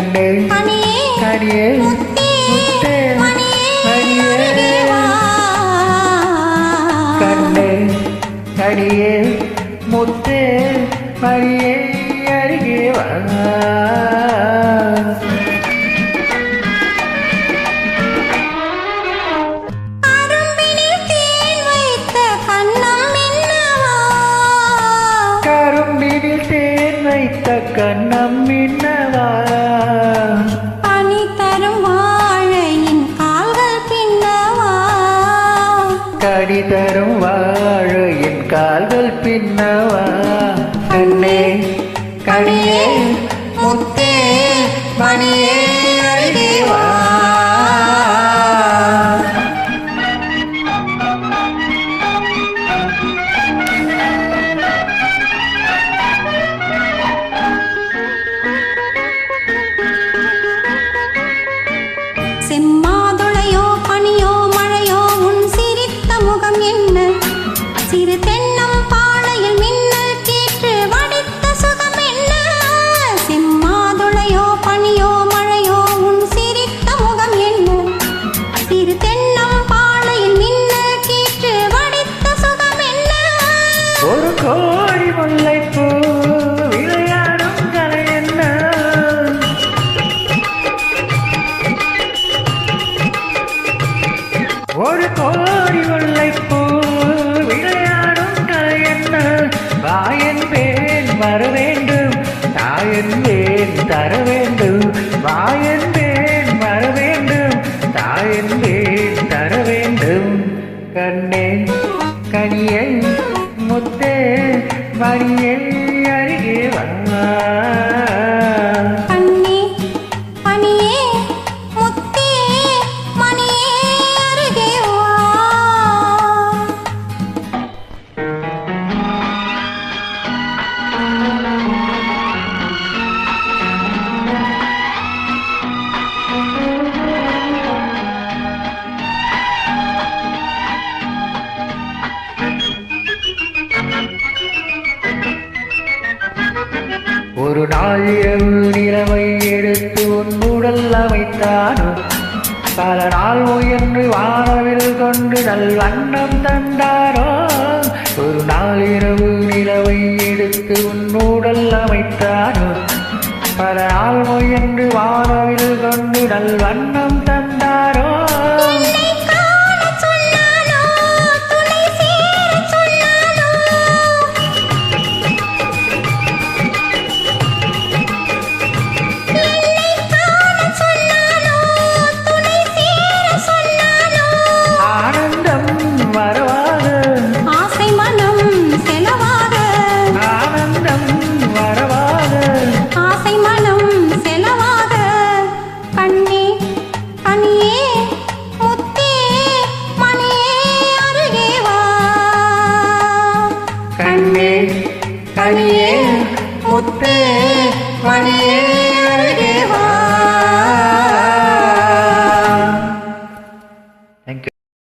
கண்ணே கனியே முத்தே மணியே கண்ணே கனியே முத்தே மணியே அருகே வா கண்ணம் மின்னவா பனி தரும் வாழையின் கால்கள் பின்னவா கடி தரும் வாழையின் கால்கள் பின்னவா கண்ணே கனியே முத்தே மணியே அருகே வா செம்மாதுளையோ பனியோ மழையோ உன் சிரித்த முகம் என்ன சிறு தென்னம் பாளையில் மின்னல் கேற்று வடித்த சுகம் என்ன செம்மாதுளையோ பனியோ மழையோ உன் சிரித்த முகம் என்ன சிறு தென்னம் பாளையில் மின்னல் கேற்று வடித்த சுகம் என்ன ஒரு கோடி முல்லைப்பூ விளையாடும் கலை என்ன ஒரு கோடி முல்லைப்பூ விளையாடும் கலை என்ன வாயன்பேன் வர வேண்டும் தாயன்பேன் தர வேண்டும் வாயன்பேன் வர வேண்டும் தாயன்பேன் தர வேண்டும் கண்ணே கனியை முத்தே மணியை அருகே வா கண்ணே பனியே முத்தே மணியே அருகே வா ஒரு நாள் இரவு நிலவை எடுத்து உன் உடல் அமைத்தானோ பல நாள் முயன்று வானவில் கொண்டு நல் வண்ணம் தந்தாரோ ஒரு நாள் இரவு நிலவை எடுத்து உன் உடல் அமைத்தானோ பல நாள் முயன்று வானவில் கொண்டு நல் வண்ணம் தந்தாரோ கனியே முத்தே மணியே அருகே